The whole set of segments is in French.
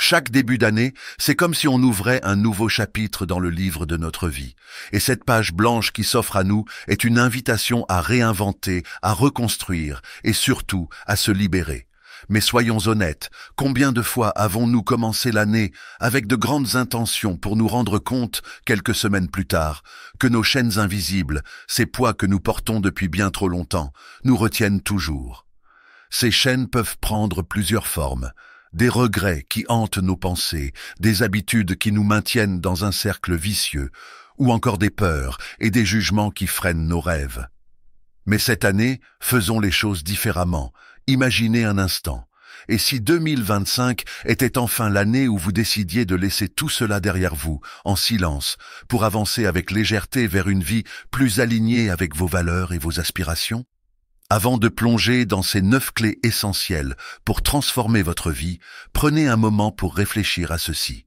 Chaque début d'année, c'est comme si on ouvrait un nouveau chapitre dans le livre de notre vie. Et cette page blanche qui s'offre à nous est une invitation à réinventer, à reconstruire et surtout à se libérer. Mais soyons honnêtes, combien de fois avons-nous commencé l'année avec de grandes intentions pour nous rendre compte, quelques semaines plus tard, que nos chaînes invisibles, ces poids que nous portons depuis bien trop longtemps, nous retiennent toujours. Ces chaînes peuvent prendre plusieurs formes. Des regrets qui hantent nos pensées, des habitudes qui nous maintiennent dans un cercle vicieux, ou encore des peurs et des jugements qui freinent nos rêves. Mais cette année, faisons les choses différemment. Imaginez un instant. Et si 2025 était enfin l'année où vous décidiez de laisser tout cela derrière vous, en silence, pour avancer avec légèreté vers une vie plus alignée avec vos valeurs et vos aspirations? Avant de plonger dans ces 9 clés essentielles pour transformer votre vie, prenez un moment pour réfléchir à ceci.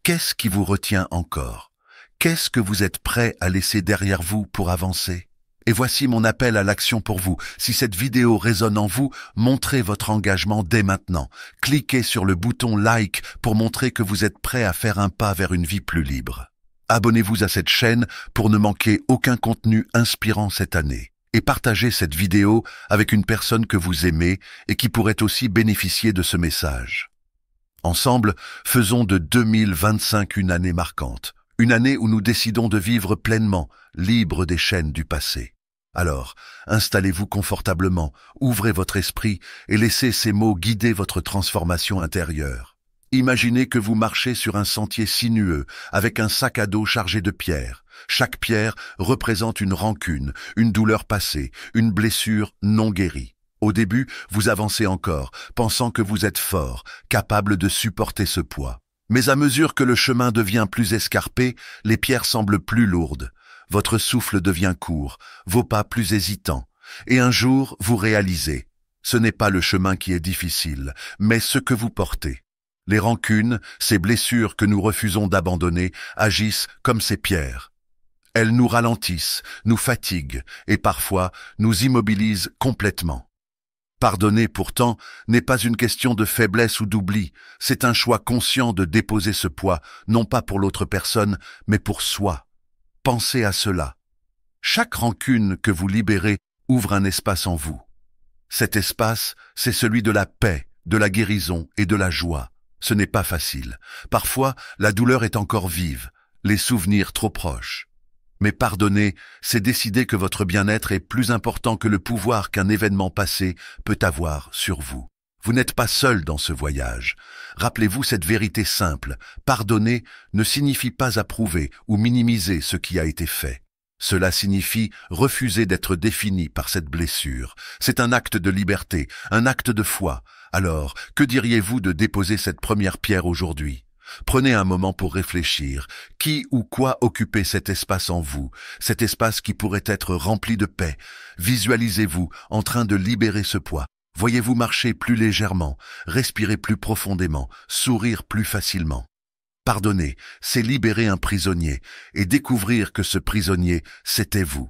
Qu'est-ce qui vous retient encore? Qu'est-ce que vous êtes prêt à laisser derrière vous pour avancer? Et voici mon appel à l'action pour vous. Si cette vidéo résonne en vous, montrez votre engagement dès maintenant. Cliquez sur le bouton like pour montrer que vous êtes prêt à faire un pas vers une vie plus libre. Abonnez-vous à cette chaîne pour ne manquer aucun contenu inspirant cette année. Et partagez cette vidéo avec une personne que vous aimez et qui pourrait aussi bénéficier de ce message. Ensemble, faisons de 2025 une année marquante, une année où nous décidons de vivre pleinement, libres des chaînes du passé. Alors, installez-vous confortablement, ouvrez votre esprit et laissez ces mots guider votre transformation intérieure. Imaginez que vous marchez sur un sentier sinueux avec un sac à dos chargé de pierres. Chaque pierre représente une rancune, une douleur passée, une blessure non guérie. Au début, vous avancez encore, pensant que vous êtes fort, capable de supporter ce poids. Mais à mesure que le chemin devient plus escarpé, les pierres semblent plus lourdes. Votre souffle devient court, vos pas plus hésitants. Et un jour, vous réalisez, ce n'est pas le chemin qui est difficile, mais ce que vous portez. Les rancunes, ces blessures que nous refusons d'abandonner, agissent comme ces pierres. Elles nous ralentissent, nous fatiguent et parfois nous immobilisent complètement. Pardonner pourtant n'est pas une question de faiblesse ou d'oubli, c'est un choix conscient de déposer ce poids, non pas pour l'autre personne, mais pour soi. Pensez à cela. Chaque rancune que vous libérez ouvre un espace en vous. Cet espace, c'est celui de la paix, de la guérison et de la joie. Ce n'est pas facile. Parfois, la douleur est encore vive, les souvenirs trop proches. Mais pardonner, c'est décider que votre bien-être est plus important que le pouvoir qu'un événement passé peut avoir sur vous. Vous n'êtes pas seul dans ce voyage. Rappelez-vous cette vérité simple. Pardonner ne signifie pas approuver ou minimiser ce qui a été fait. Cela signifie refuser d'être défini par cette blessure. C'est un acte de liberté, un acte de foi. Alors, que diriez-vous de déposer cette première pierre aujourd'hui? Prenez un moment pour réfléchir. Qui ou quoi occupait cet espace en vous, cet espace qui pourrait être rempli de paix? Visualisez-vous en train de libérer ce poids. Voyez-vous marcher plus légèrement, respirer plus profondément, sourire plus facilement. Pardonner, c'est libérer un prisonnier et découvrir que ce prisonnier, c'était vous.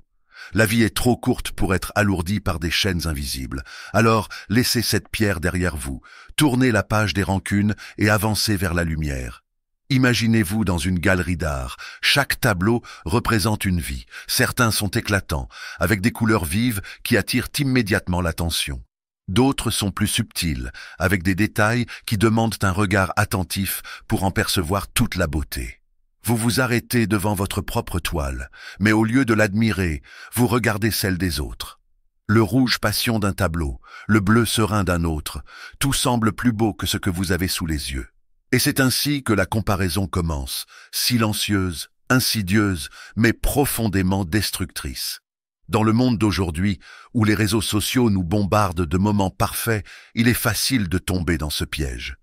La vie est trop courte pour être alourdie par des chaînes invisibles. Alors, laissez cette pierre derrière vous, tournez la page des rancunes et avancez vers la lumière. Imaginez-vous dans une galerie d'art. Chaque tableau représente une vie. Certains sont éclatants, avec des couleurs vives qui attirent immédiatement l'attention. D'autres sont plus subtils, avec des détails qui demandent un regard attentif pour en percevoir toute la beauté. Vous vous arrêtez devant votre propre toile, mais au lieu de l'admirer, vous regardez celle des autres. Le rouge passion d'un tableau, le bleu serein d'un autre, tout semble plus beau que ce que vous avez sous les yeux. Et c'est ainsi que la comparaison commence, silencieuse, insidieuse, mais profondément destructrice. Dans le monde d'aujourd'hui, où les réseaux sociaux nous bombardent de moments parfaits, il est facile de tomber dans ce piège.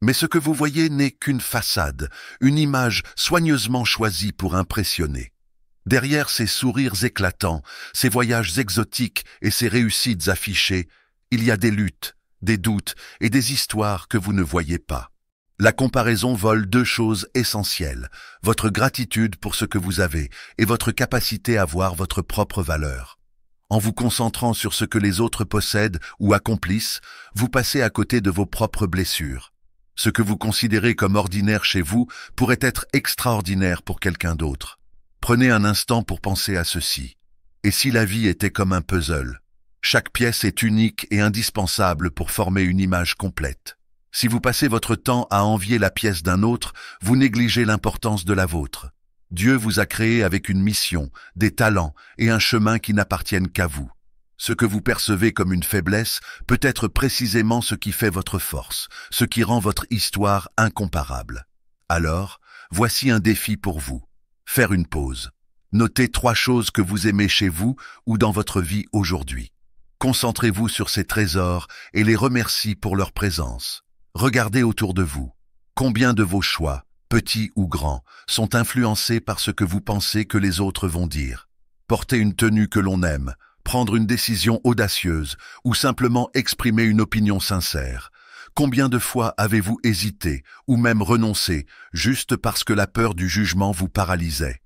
Mais ce que vous voyez n'est qu'une façade, une image soigneusement choisie pour impressionner. Derrière ces sourires éclatants, ces voyages exotiques et ces réussites affichées, il y a des luttes, des doutes et des histoires que vous ne voyez pas. La comparaison vole 2 choses essentielles, votre gratitude pour ce que vous avez et votre capacité à voir votre propre valeur. En vous concentrant sur ce que les autres possèdent ou accomplissent, vous passez à côté de vos propres blessures. Ce que vous considérez comme ordinaire chez vous pourrait être extraordinaire pour quelqu'un d'autre. Prenez un instant pour penser à ceci. Et si la vie était comme un puzzle? Chaque pièce est unique et indispensable pour former une image complète. Si vous passez votre temps à envier la pièce d'un autre, vous négligez l'importance de la vôtre. Dieu vous a créé avec une mission, des talents et un chemin qui n'appartiennent qu'à vous. Ce que vous percevez comme une faiblesse peut être précisément ce qui fait votre force, ce qui rend votre histoire incomparable. Alors, voici un défi pour vous. Faire une pause. Notez 3 choses que vous aimez chez vous ou dans votre vie aujourd'hui. Concentrez-vous sur ces trésors et les remerciez pour leur présence. Regardez autour de vous. Combien de vos choix, petits ou grands, sont influencés par ce que vous pensez que les autres vont dire? Porter une tenue que l'on aime, prendre une décision audacieuse ou simplement exprimer une opinion sincère. Combien de fois avez-vous hésité ou même renoncé juste parce que la peur du jugement vous paralysait?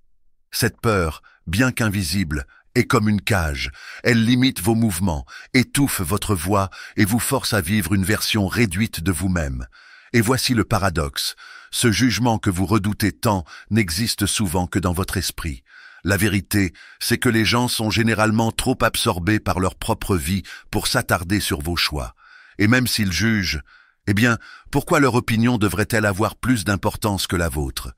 Cette peur, bien qu'invisible, est comme une cage. Elle limite vos mouvements, étouffe votre voix et vous force à vivre une version réduite de vous-même. Et voici le paradoxe. Ce jugement que vous redoutez tant n'existe souvent que dans votre esprit. La vérité, c'est que les gens sont généralement trop absorbés par leur propre vie pour s'attarder sur vos choix. Et même s'ils jugent, eh bien, pourquoi leur opinion devrait-elle avoir plus d'importance que la vôtre?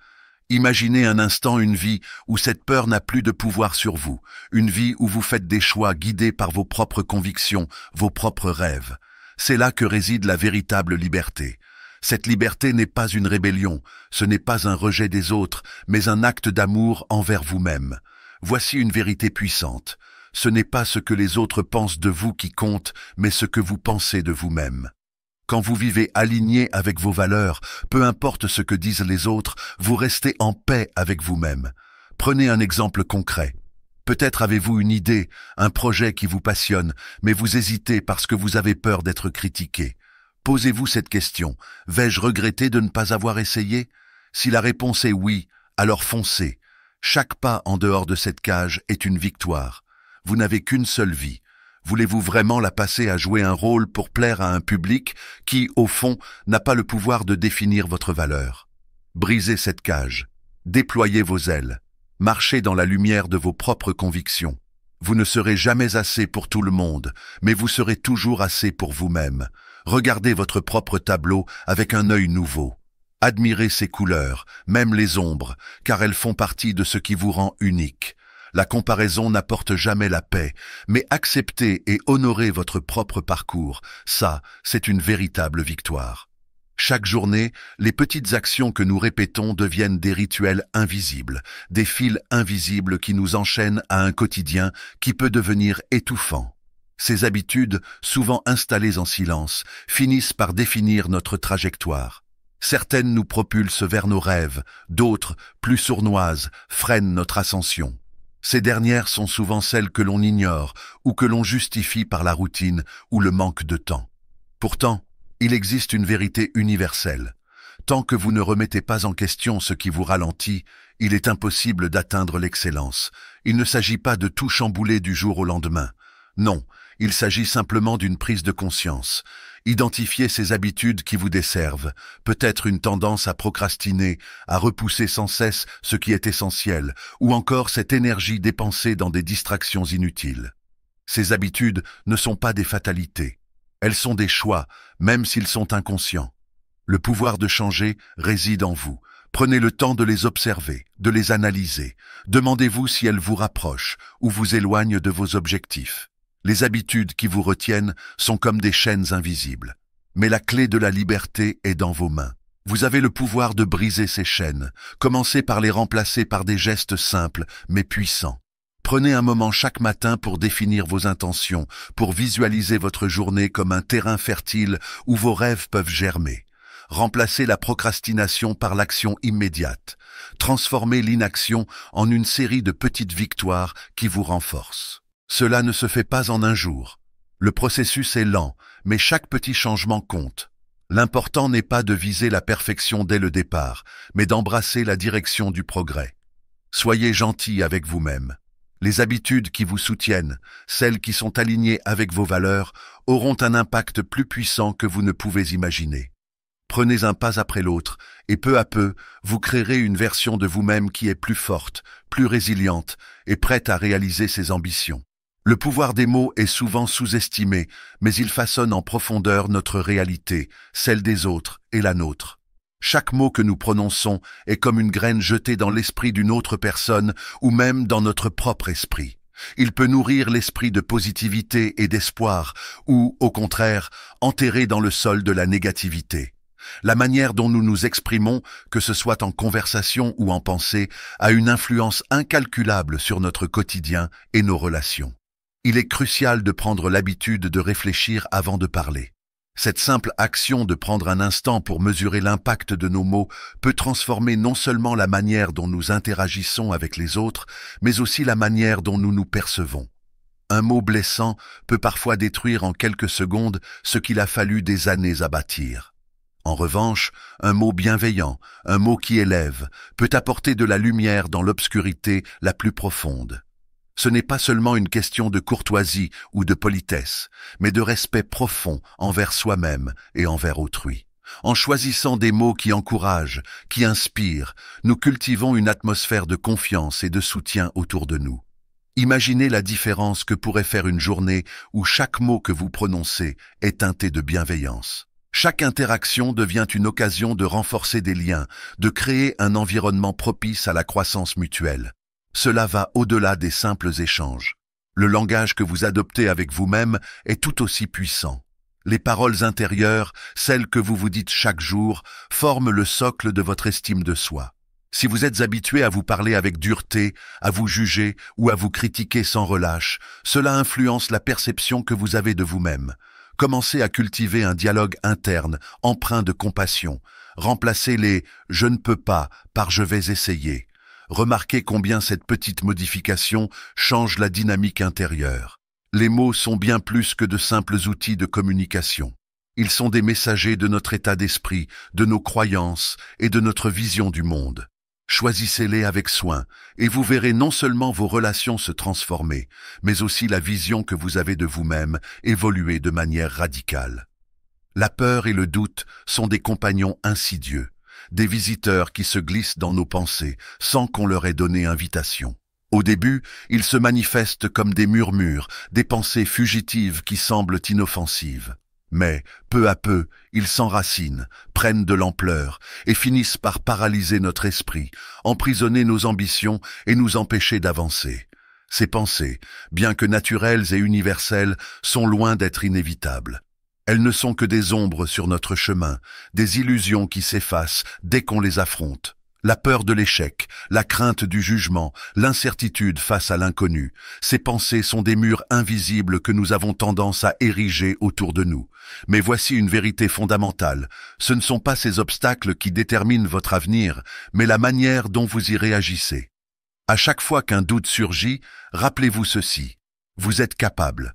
Imaginez un instant une vie où cette peur n'a plus de pouvoir sur vous, une vie où vous faites des choix guidés par vos propres convictions, vos propres rêves. C'est là que réside la véritable liberté. Cette liberté n'est pas une rébellion, ce n'est pas un rejet des autres, mais un acte d'amour envers vous-même. Voici une vérité puissante. Ce n'est pas ce que les autres pensent de vous qui compte, mais ce que vous pensez de vous-même. Quand vous vivez aligné avec vos valeurs, peu importe ce que disent les autres, vous restez en paix avec vous-même. Prenez un exemple concret. Peut-être avez-vous une idée, un projet qui vous passionne, mais vous hésitez parce que vous avez peur d'être critiqué. Posez-vous cette question. Vais-je regretter de ne pas avoir essayé? Si la réponse est oui, alors foncez. Chaque pas en dehors de cette cage est une victoire. Vous n'avez qu'une seule vie. Voulez-vous vraiment la passer à jouer un rôle pour plaire à un public qui, au fond, n'a pas le pouvoir de définir votre valeur? Brisez cette cage. Déployez vos ailes. Marchez dans la lumière de vos propres convictions. Vous ne serez jamais assez pour tout le monde, mais vous serez toujours assez pour vous-même. Regardez votre propre tableau avec un œil nouveau. Admirez ses couleurs, même les ombres, car elles font partie de ce qui vous rend unique. La comparaison n'apporte jamais la paix, mais accepter et honorer votre propre parcours, ça, c'est une véritable victoire. Chaque journée, les petites actions que nous répétons deviennent des rituels invisibles, des fils invisibles qui nous enchaînent à un quotidien qui peut devenir étouffant. Ces habitudes, souvent installées en silence, finissent par définir notre trajectoire. Certaines nous propulsent vers nos rêves, d'autres, plus sournoises, freinent notre ascension. Ces dernières sont souvent celles que l'on ignore ou que l'on justifie par la routine ou le manque de temps. Pourtant, il existe une vérité universelle. Tant que vous ne remettez pas en question ce qui vous ralentit, il est impossible d'atteindre l'excellence. Il ne s'agit pas de tout chambouler du jour au lendemain. Non, il s'agit simplement d'une prise de conscience. Identifiez ces habitudes qui vous desservent, peut-être une tendance à procrastiner, à repousser sans cesse ce qui est essentiel, ou encore cette énergie dépensée dans des distractions inutiles. Ces habitudes ne sont pas des fatalités. Elles sont des choix, même s'ils sont inconscients. Le pouvoir de changer réside en vous. Prenez le temps de les observer, de les analyser. Demandez-vous si elles vous rapprochent ou vous éloignent de vos objectifs. Les habitudes qui vous retiennent sont comme des chaînes invisibles. Mais la clé de la liberté est dans vos mains. Vous avez le pouvoir de briser ces chaînes. Commencez par les remplacer par des gestes simples, mais puissants. Prenez un moment chaque matin pour définir vos intentions, pour visualiser votre journée comme un terrain fertile où vos rêves peuvent germer. Remplacez la procrastination par l'action immédiate. Transformez l'inaction en une série de petites victoires qui vous renforcent. Cela ne se fait pas en un jour. Le processus est lent, mais chaque petit changement compte. L'important n'est pas de viser la perfection dès le départ, mais d'embrasser la direction du progrès. Soyez gentil avec vous-même. Les habitudes qui vous soutiennent, celles qui sont alignées avec vos valeurs, auront un impact plus puissant que vous ne pouvez imaginer. Prenez un pas après l'autre, et peu à peu, vous créerez une version de vous-même qui est plus forte, plus résiliente, et prête à réaliser ses ambitions. Le pouvoir des mots est souvent sous-estimé, mais il façonne en profondeur notre réalité, celle des autres et la nôtre. Chaque mot que nous prononçons est comme une graine jetée dans l'esprit d'une autre personne ou même dans notre propre esprit. Il peut nourrir l'esprit de positivité et d'espoir ou, au contraire, enterrer dans le sol de la négativité. La manière dont nous nous exprimons, que ce soit en conversation ou en pensée, a une influence incalculable sur notre quotidien et nos relations. Il est crucial de prendre l'habitude de réfléchir avant de parler. Cette simple action de prendre un instant pour mesurer l'impact de nos mots peut transformer non seulement la manière dont nous interagissons avec les autres, mais aussi la manière dont nous nous percevons. Un mot blessant peut parfois détruire en quelques secondes ce qu'il a fallu des années à bâtir. En revanche, un mot bienveillant, un mot qui élève, peut apporter de la lumière dans l'obscurité la plus profonde. Ce n'est pas seulement une question de courtoisie ou de politesse, mais de respect profond envers soi-même et envers autrui. En choisissant des mots qui encouragent, qui inspirent, nous cultivons une atmosphère de confiance et de soutien autour de nous. Imaginez la différence que pourrait faire une journée où chaque mot que vous prononcez est teinté de bienveillance. Chaque interaction devient une occasion de renforcer des liens, de créer un environnement propice à la croissance mutuelle. Cela va au-delà des simples échanges. Le langage que vous adoptez avec vous-même est tout aussi puissant. Les paroles intérieures, celles que vous vous dites chaque jour, forment le socle de votre estime de soi. Si vous êtes habitué à vous parler avec dureté, à vous juger ou à vous critiquer sans relâche, cela influence la perception que vous avez de vous-même. Commencez à cultiver un dialogue interne, empreint de compassion. Remplacez les « je ne peux pas » par « je vais essayer ». Remarquez combien cette petite modification change la dynamique intérieure. Les mots sont bien plus que de simples outils de communication. Ils sont des messagers de notre état d'esprit, de nos croyances et de notre vision du monde. Choisissez-les avec soin, et vous verrez non seulement vos relations se transformer, mais aussi la vision que vous avez de vous-même évoluer de manière radicale. La peur et le doute sont des compagnons insidieux, des visiteurs qui se glissent dans nos pensées sans qu'on leur ait donné invitation. Au début, ils se manifestent comme des murmures, des pensées fugitives qui semblent inoffensives. Mais, peu à peu, ils s'enracinent, prennent de l'ampleur et finissent par paralyser notre esprit, emprisonner nos ambitions et nous empêcher d'avancer. Ces pensées, bien que naturelles et universelles, sont loin d'être inévitables. Elles ne sont que des ombres sur notre chemin, des illusions qui s'effacent dès qu'on les affronte. La peur de l'échec, la crainte du jugement, l'incertitude face à l'inconnu, ces pensées sont des murs invisibles que nous avons tendance à ériger autour de nous. Mais voici une vérité fondamentale, ce ne sont pas ces obstacles qui déterminent votre avenir, mais la manière dont vous y réagissez. À chaque fois qu'un doute surgit, rappelez-vous ceci, vous êtes capable.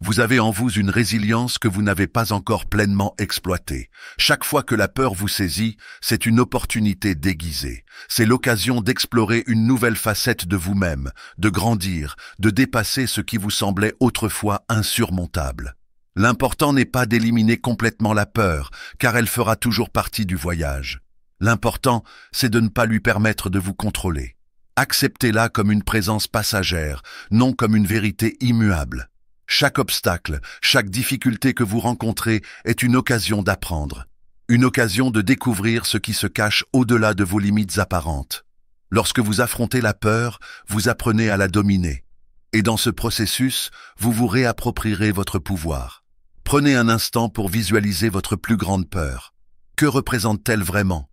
Vous avez en vous une résilience que vous n'avez pas encore pleinement exploitée. Chaque fois que la peur vous saisit, c'est une opportunité déguisée. C'est l'occasion d'explorer une nouvelle facette de vous-même, de grandir, de dépasser ce qui vous semblait autrefois insurmontable. L'important n'est pas d'éliminer complètement la peur, car elle fera toujours partie du voyage. L'important, c'est de ne pas lui permettre de vous contrôler. Acceptez-la comme une présence passagère, non comme une vérité immuable. Chaque obstacle, chaque difficulté que vous rencontrez est une occasion d'apprendre, une occasion de découvrir ce qui se cache au-delà de vos limites apparentes. Lorsque vous affrontez la peur, vous apprenez à la dominer. Et dans ce processus, vous vous réapproprierez votre pouvoir. Prenez un instant pour visualiser votre plus grande peur. Que représente-t-elle vraiment?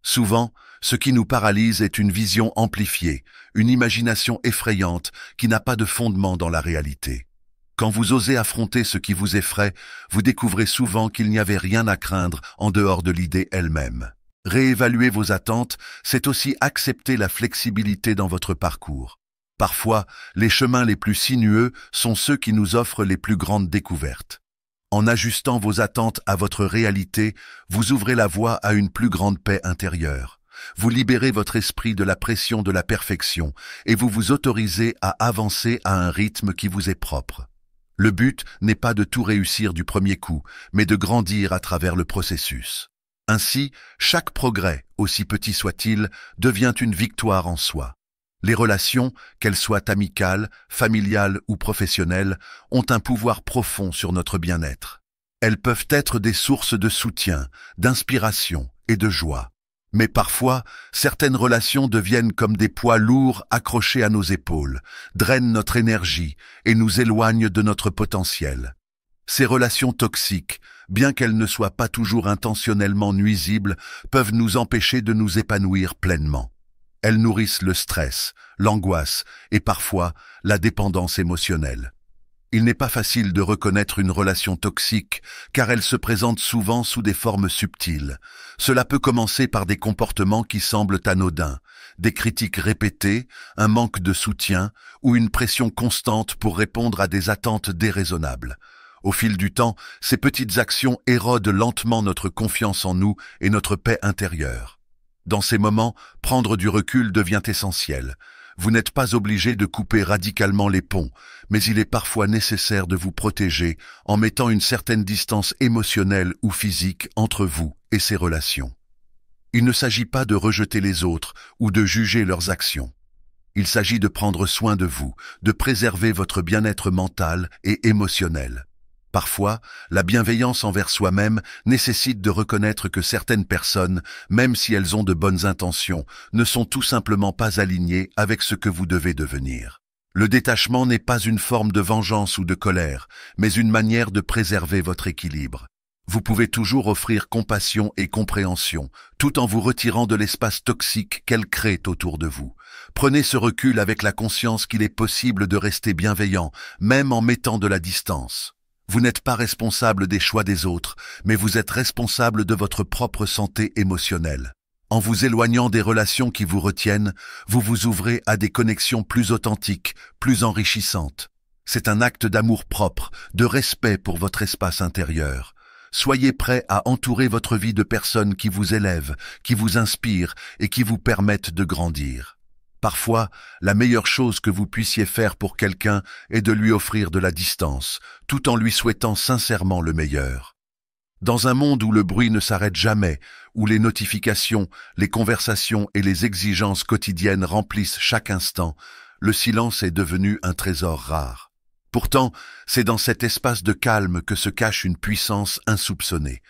Souvent, ce qui nous paralyse est une vision amplifiée, une imagination effrayante qui n'a pas de fondement dans la réalité. Quand vous osez affronter ce qui vous effraie, vous découvrez souvent qu'il n'y avait rien à craindre en dehors de l'idée elle-même. Réévaluer vos attentes, c'est aussi accepter la flexibilité dans votre parcours. Parfois, les chemins les plus sinueux sont ceux qui nous offrent les plus grandes découvertes. En ajustant vos attentes à votre réalité, vous ouvrez la voie à une plus grande paix intérieure. Vous libérez votre esprit de la pression de la perfection et vous vous autorisez à avancer à un rythme qui vous est propre. Le but n'est pas de tout réussir du premier coup, mais de grandir à travers le processus. Ainsi, chaque progrès, aussi petit soit-il, devient une victoire en soi. Les relations, qu'elles soient amicales, familiales ou professionnelles, ont un pouvoir profond sur notre bien-être. Elles peuvent être des sources de soutien, d'inspiration et de joie. Mais parfois, certaines relations deviennent comme des poids lourds accrochés à nos épaules, drainent notre énergie et nous éloignent de notre potentiel. Ces relations toxiques, bien qu'elles ne soient pas toujours intentionnellement nuisibles, peuvent nous empêcher de nous épanouir pleinement. Elles nourrissent le stress, l'angoisse et parfois la dépendance émotionnelle. Il n'est pas facile de reconnaître une relation toxique car elle se présente souvent sous des formes subtiles. Cela peut commencer par des comportements qui semblent anodins, des critiques répétées, un manque de soutien ou une pression constante pour répondre à des attentes déraisonnables. Au fil du temps, ces petites actions érodent lentement notre confiance en nous et notre paix intérieure. Dans ces moments, prendre du recul devient essentiel. Vous n'êtes pas obligé de couper radicalement les ponts, mais il est parfois nécessaire de vous protéger en mettant une certaine distance émotionnelle ou physique entre vous et ces relations. Il ne s'agit pas de rejeter les autres ou de juger leurs actions. Il s'agit de prendre soin de vous, de préserver votre bien-être mental et émotionnel. Parfois, la bienveillance envers soi-même nécessite de reconnaître que certaines personnes, même si elles ont de bonnes intentions, ne sont tout simplement pas alignées avec ce que vous devez devenir. Le détachement n'est pas une forme de vengeance ou de colère, mais une manière de préserver votre équilibre. Vous pouvez toujours offrir compassion et compréhension, tout en vous retirant de l'espace toxique qu'elles créent autour de vous. Prenez ce recul avec la conscience qu'il est possible de rester bienveillant, même en mettant de la distance. Vous n'êtes pas responsable des choix des autres, mais vous êtes responsable de votre propre santé émotionnelle. En vous éloignant des relations qui vous retiennent, vous vous ouvrez à des connexions plus authentiques, plus enrichissantes. C'est un acte d'amour propre, de respect pour votre espace intérieur. Soyez prêt à entourer votre vie de personnes qui vous élèvent, qui vous inspirent et qui vous permettent de grandir. Parfois, la meilleure chose que vous puissiez faire pour quelqu'un est de lui offrir de la distance, tout en lui souhaitant sincèrement le meilleur. Dans un monde où le bruit ne s'arrête jamais, où les notifications, les conversations et les exigences quotidiennes remplissent chaque instant, le silence est devenu un trésor rare. Pourtant, c'est dans cet espace de calme que se cache une puissance insoupçonnée.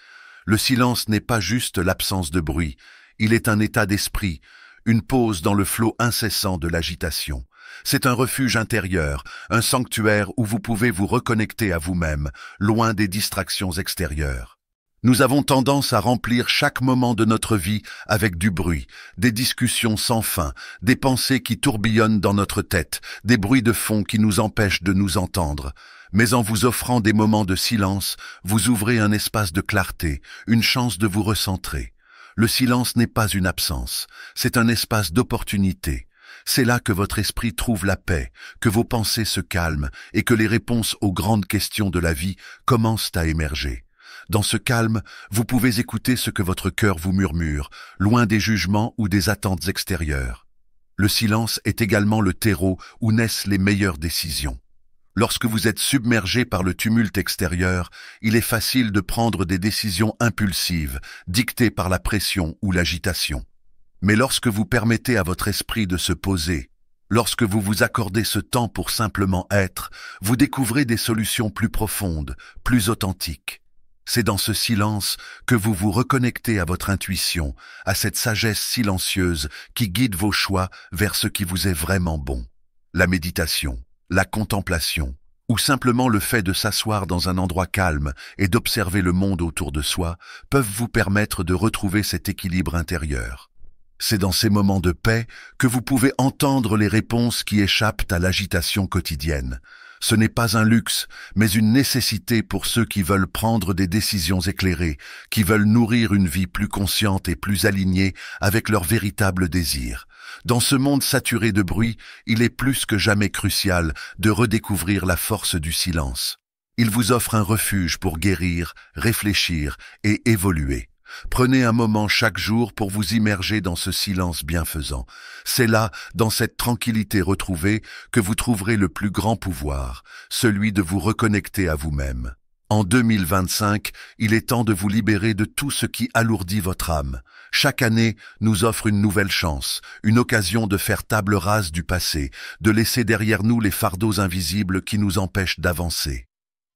Le silence n'est pas juste l'absence de bruit, il est un état d'esprit, une pause dans le flot incessant de l'agitation. C'est un refuge intérieur, un sanctuaire où vous pouvez vous reconnecter à vous-même, loin des distractions extérieures. Nous avons tendance à remplir chaque moment de notre vie avec du bruit, des discussions sans fin, des pensées qui tourbillonnent dans notre tête, des bruits de fond qui nous empêchent de nous entendre. Mais en vous offrant des moments de silence, vous ouvrez un espace de clarté, une chance de vous recentrer. Le silence n'est pas une absence, c'est un espace d'opportunité. C'est là que votre esprit trouve la paix, que vos pensées se calment et que les réponses aux grandes questions de la vie commencent à émerger. Dans ce calme, vous pouvez écouter ce que votre cœur vous murmure, loin des jugements ou des attentes extérieures. Le silence est également le terreau où naissent les meilleures décisions. Lorsque vous êtes submergé par le tumulte extérieur, il est facile de prendre des décisions impulsives, dictées par la pression ou l'agitation. Mais lorsque vous permettez à votre esprit de se poser, lorsque vous vous accordez ce temps pour simplement être, vous découvrez des solutions plus profondes, plus authentiques. C'est dans ce silence que vous vous reconnectez à votre intuition, à cette sagesse silencieuse qui guide vos choix vers ce qui vous est vraiment bon. La méditation, la contemplation, ou simplement le fait de s'asseoir dans un endroit calme et d'observer le monde autour de soi, peuvent vous permettre de retrouver cet équilibre intérieur. C'est dans ces moments de paix que vous pouvez entendre les réponses qui échappent à l'agitation quotidienne. Ce n'est pas un luxe, mais une nécessité pour ceux qui veulent prendre des décisions éclairées, qui veulent nourrir une vie plus consciente et plus alignée avec leurs véritables désirs. Dans ce monde saturé de bruit, il est plus que jamais crucial de redécouvrir la force du silence. Il vous offre un refuge pour guérir, réfléchir et évoluer. Prenez un moment chaque jour pour vous immerger dans ce silence bienfaisant. C'est là, dans cette tranquillité retrouvée, que vous trouverez le plus grand pouvoir, celui de vous reconnecter à vous-même. En 2025, il est temps de vous libérer de tout ce qui alourdit votre âme. Chaque année nous offre une nouvelle chance, une occasion de faire table rase du passé, de laisser derrière nous les fardeaux invisibles qui nous empêchent d'avancer.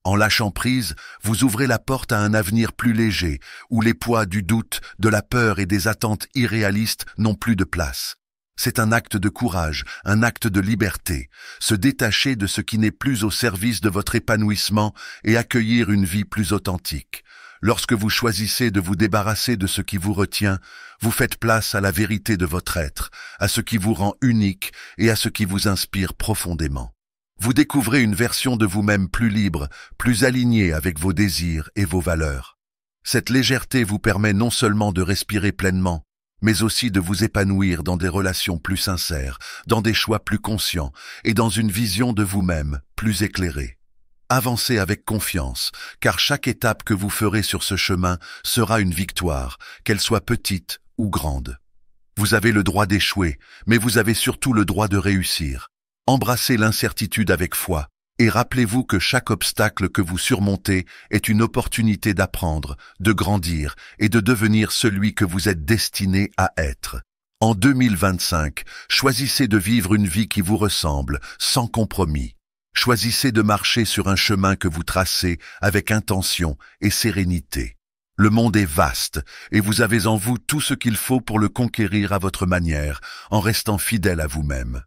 En lâchant prise, vous ouvrez la porte à un avenir plus léger, où les poids du doute, de la peur et des attentes irréalistes n'ont plus de place. C'est un acte de courage, un acte de liberté, se détacher de ce qui n'est plus au service de votre épanouissement et accueillir une vie plus authentique. Lorsque vous choisissez de vous débarrasser de ce qui vous retient, vous faites place à la vérité de votre être, à ce qui vous rend unique et à ce qui vous inspire profondément. Vous découvrez une version de vous-même plus libre, plus alignée avec vos désirs et vos valeurs. Cette légèreté vous permet non seulement de respirer pleinement, mais aussi de vous épanouir dans des relations plus sincères, dans des choix plus conscients et dans une vision de vous-même plus éclairée. Avancez avec confiance, car chaque étape que vous ferez sur ce chemin sera une victoire, qu'elle soit petite ou grande. Vous avez le droit d'échouer, mais vous avez surtout le droit de réussir. Embrassez l'incertitude avec foi, et rappelez-vous que chaque obstacle que vous surmontez est une opportunité d'apprendre, de grandir et de devenir celui que vous êtes destiné à être. En 2025, choisissez de vivre une vie qui vous ressemble, sans compromis. Choisissez de marcher sur un chemin que vous tracez avec intention et sérénité. Le monde est vaste, et vous avez en vous tout ce qu'il faut pour le conquérir à votre manière, en restant fidèle à vous-même.